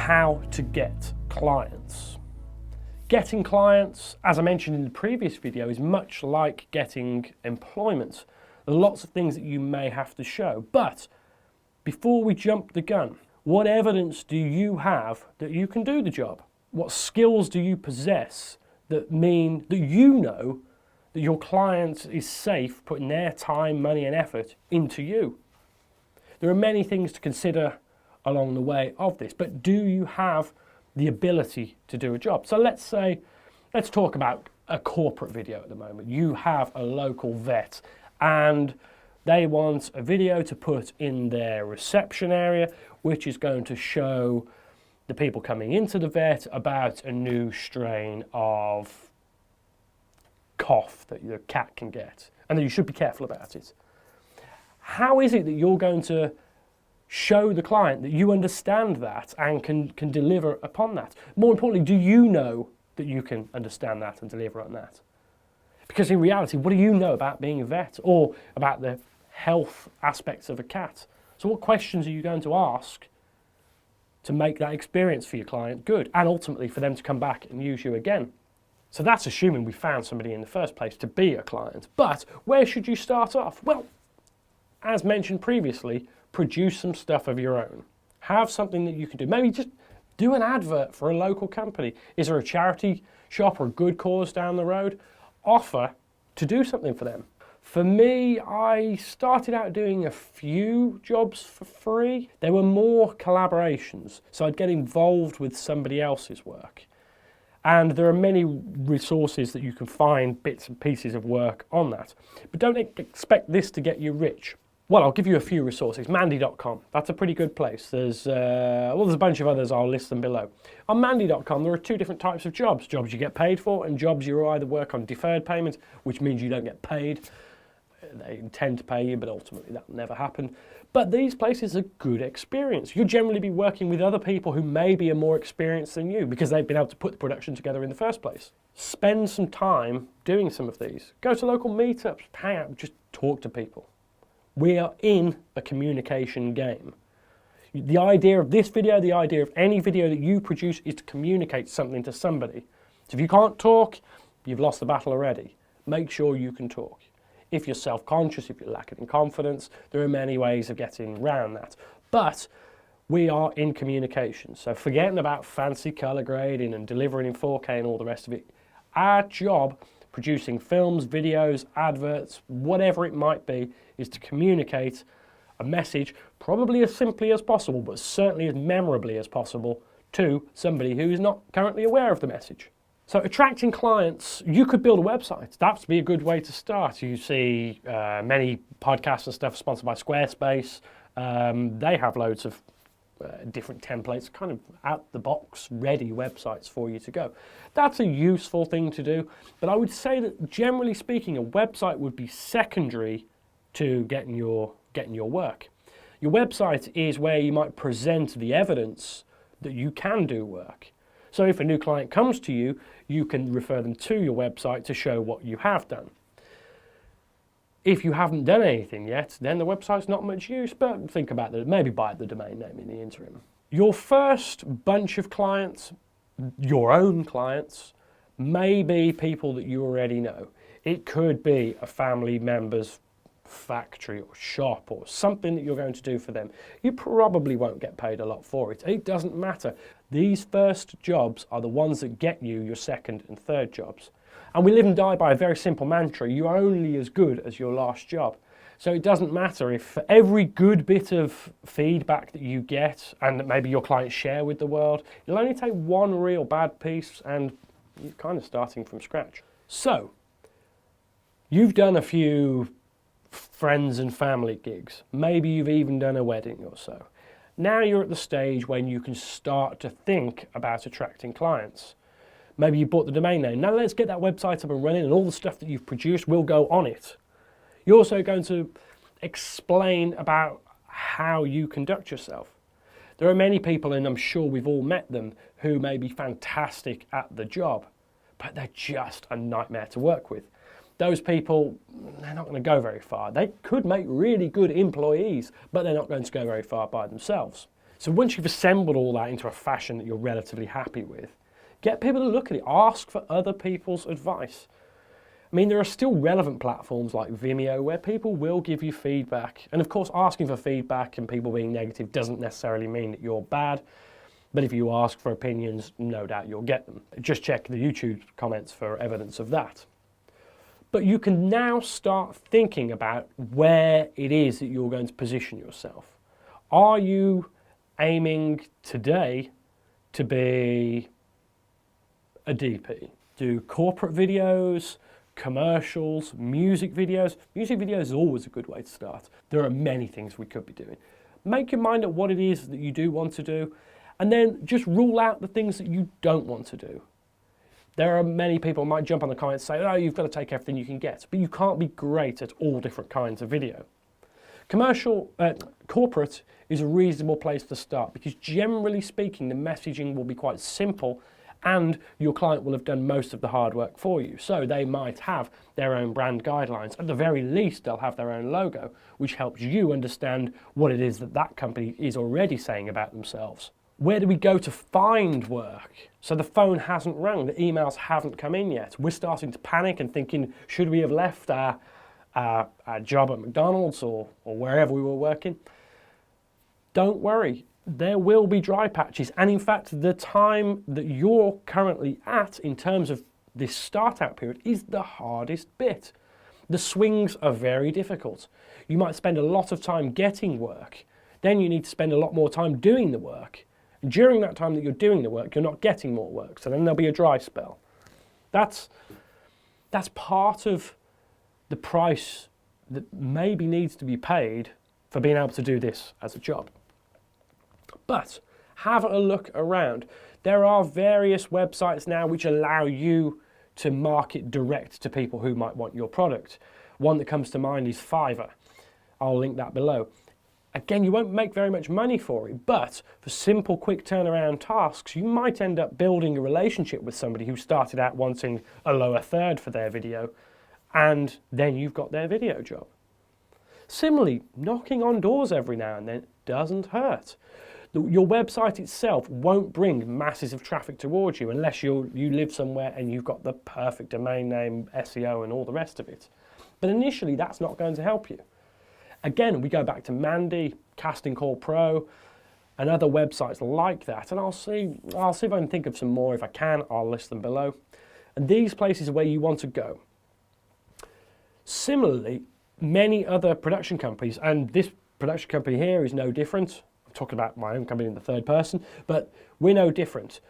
how to get clients. Getting clients, as I mentioned in the previous video, is much like getting employment. There are lots of things that you may have to show, but before we jump the gun, what evidence do you have that you can do the job? What skills do you possess that mean that you know that your client is safe putting their time, money and effort into you? There are many things to consider along the way of this, but do you have the ability to do a job? So let's talk about a corporate video at the moment. You have a local vet and they want a video to put in their reception area, which is going to show the people coming into the vet about a new strain of cough that your cat can get, and that you should be careful about it. How is it that you're going to show the client that you understand that and can deliver upon that? More importantly, do you know that you can understand that and deliver on that? Because in reality, what do you know about being a vet or about the health aspects of a cat? So what questions are you going to ask to make that experience for your client good and ultimately for them to come back and use you again? So that's assuming we found somebody in the first place to be a client. But where should you start off? Well, as mentioned previously, produce some stuff of your own. Have something that you can do. Maybe just do an advert for a local company. Is there a charity shop or a good cause down the road? Offer to do something for them. For me, I started out doing a few jobs for free. There were more collaborations, so I'd get involved with somebody else's work. And there are many resources that you can find bits and pieces of work on that. But don't expect this to get you rich. Well, I'll give you a few resources. Mandy.com, that's a pretty good place. There's a bunch of others, I'll list them below. On Mandy.com, there are two different types of jobs. Jobs you get paid for and jobs you either work on deferred payments, which means you don't get paid. They intend to pay you, but ultimately that will never happen. But these places are good experience. You'll generally be working with other people who maybe are more experienced than you because they've been able to put the production together in the first place. Spend some time doing some of these. Go to local meetups, hang out, just talk to people. We are in a communication game. The idea of this video, the idea of any video that you produce is to communicate something to somebody. So if you can't talk, you've lost the battle already. Make sure you can talk. If you're self-conscious, if you're lacking in confidence, there are many ways of getting around that. But we are in communication. So forgetting about fancy color grading and delivering in 4K and all the rest of it, our job, producing films, videos, adverts, whatever it might be, is to communicate a message, probably as simply as possible, but certainly as memorably as possible to somebody who is not currently aware of the message. So attracting clients, you could build a website. That would be a good way to start. You see many podcasts and stuff sponsored by Squarespace. They have loads of different templates, kind of out-the-box ready websites for you to go. That's a useful thing to do, but I would say that generally speaking, a website would be secondary to getting your work. Your website is where you might present the evidence that you can do work. So if a new client comes to you, you can refer them to your website to show what you have done. If you haven't done anything yet, then the website's not much use, but think about it, maybe buy the domain name in the interim. Your first bunch of clients, your own clients, may be people that you already know. It could be a family member's factory or shop or something that you're going to do for them. You probably won't get paid a lot for it. It doesn't matter. These first jobs are the ones that get you your second and third jobs. And we live and die by a very simple mantra. You are only as good as your last job. So it doesn't matter if for every good bit of feedback that you get and that maybe your clients share with the world, you'll only take one real bad piece and you're kind of starting from scratch. So you've done a few friends and family gigs. Maybe you've even done a wedding or so. Now you're at the stage when you can start to think about attracting clients. Maybe you bought the domain name. Now let's get that website up and running and all the stuff that you've produced will go on it. You're also going to explain about how you conduct yourself. There are many people, and I'm sure we've all met them, who may be fantastic at the job, but they're just a nightmare to work with. Those people, they're not going to go very far. They could make really good employees, but they're not going to go very far by themselves. So once you've assembled all that into a fashion that you're relatively happy with, get people to look at it, ask for other people's advice. I mean, there are still relevant platforms like Vimeo where people will give you feedback. And of course, asking for feedback and people being negative doesn't necessarily mean that you're bad. But if you ask for opinions, no doubt you'll get them. Just check the YouTube comments for evidence of that. But you can now start thinking about where it is that you're going to position yourself. Are you aiming today to be a DP? Do corporate videos, commercials, music videos. Music videos is always a good way to start. There are many things we could be doing. Make your mind up what it is that you do want to do, and then just rule out the things that you don't want to do. There are many people who might jump on the comments and say, oh, you've got to take everything you can get, but you can't be great at all different kinds of video. Corporate is a reasonable place to start because generally speaking, the messaging will be quite simple and your client will have done most of the hard work for you. So they might have their own brand guidelines. At the very least, they'll have their own logo, which helps you understand what it is that that company is already saying about themselves. Where do we go to find work? So the phone hasn't rung, the emails haven't come in yet. We're starting to panic and thinking, should we have left our job at McDonald's or wherever we were working? Don't worry, there will be dry patches. And in fact, the time that you're currently at in terms of this start-out period is the hardest bit. The swings are very difficult. You might spend a lot of time getting work. Then you need to spend a lot more time doing the work. And during that time that you're doing the work, you're not getting more work. So then there'll be a dry spell. That's part of the price that maybe needs to be paid for being able to do this as a job. But have a look around. There are various websites now which allow you to market direct to people who might want your product. One that comes to mind is Fiverr. I'll link that below. Again, you won't make very much money for it, but for simple, quick turnaround tasks, you might end up building a relationship with somebody who started out wanting a lower third for their video, and then you've got their video job. Similarly, knocking on doors every now and then doesn't hurt. Your website itself won't bring masses of traffic towards you unless you live somewhere and you've got the perfect domain name, SEO and all the rest of it. But initially, that's not going to help you. Again, we go back to Mandy, Casting Call Pro, and other websites like that, and I'll see if I can think of some more. If I can, I'll list them below. And these places are where you want to go. Similarly, many other production companies, and this production company here is no different. I'm talking about my own company in the third person, but we're no different.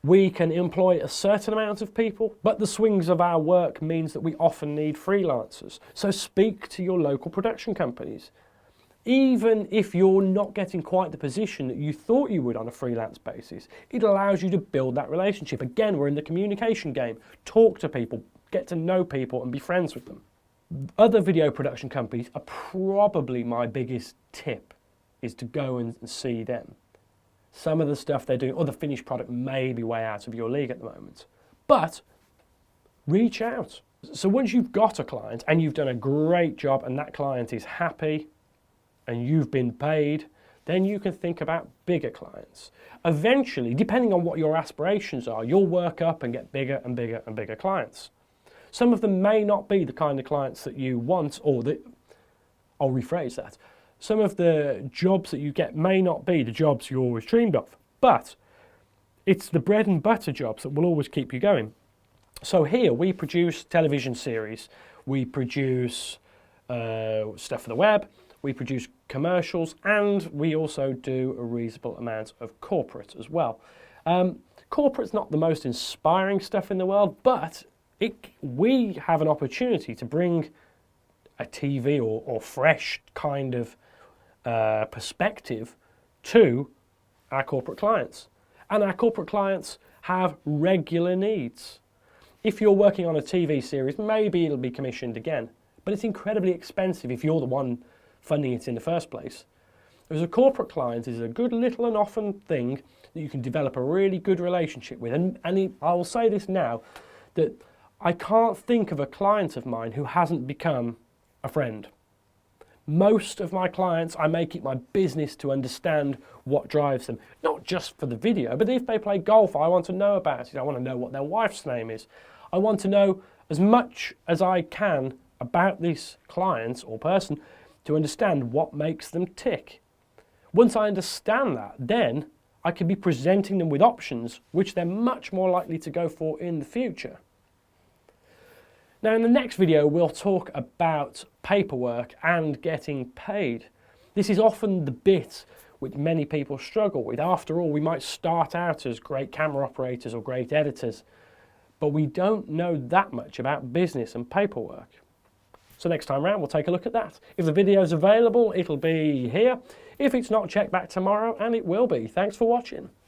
We can employ a certain amount of people, but the swings of our work means that we often need freelancers. So speak to your local production companies. Even if you're not getting quite the position that you thought you would on a freelance basis, it allows you to build that relationship. Again, we're in the communication game. Talk to people, get to know people and be friends with them. Other video production companies are probably my biggest tip, is to go and see them. Some of the stuff they're doing, or the finished product may be way out of your league at the moment. But reach out. So once you've got a client and you've done a great job and that client is happy and you've been paid, then you can think about bigger clients. Eventually, depending on what your aspirations are, you'll work up and get bigger and bigger and bigger clients. Some of them may not be the kind of clients that you want, or I'll rephrase that. Some of the jobs that you get may not be the jobs you always dreamed of, but it's the bread and butter jobs that will always keep you going. So here we produce television series, we produce stuff for the web, we produce commercials, and we also do a reasonable amount of corporate as well. Corporate's not the most inspiring stuff in the world, but we have an opportunity to bring a TV or fresh kind of perspective to our corporate clients. And our corporate clients have regular needs. If you're working on a TV series, maybe it'll be commissioned again, but it's incredibly expensive if you're the one funding it in the first place. As a corporate client is a good little and often thing that you can develop a really good relationship with. And I will say this now, that I can't think of a client of mine who hasn't become a friend. Most of my clients, I make it my business to understand what drives them. Not just for the video, but if they play golf, I want to know about it. I want to know what their wife's name is. I want to know as much as I can about this client or person to understand what makes them tick. Once I understand that, then I can be presenting them with options which they're much more likely to go for in the future. Now in the next video we'll talk about paperwork and getting paid. This is often the bit which many people struggle with. After all, we might start out as great camera operators or great editors, but we don't know that much about business and paperwork. So next time round we'll take a look at that. If the video's available, it'll be here. If it's not, check back tomorrow and it will be. Thanks for watching.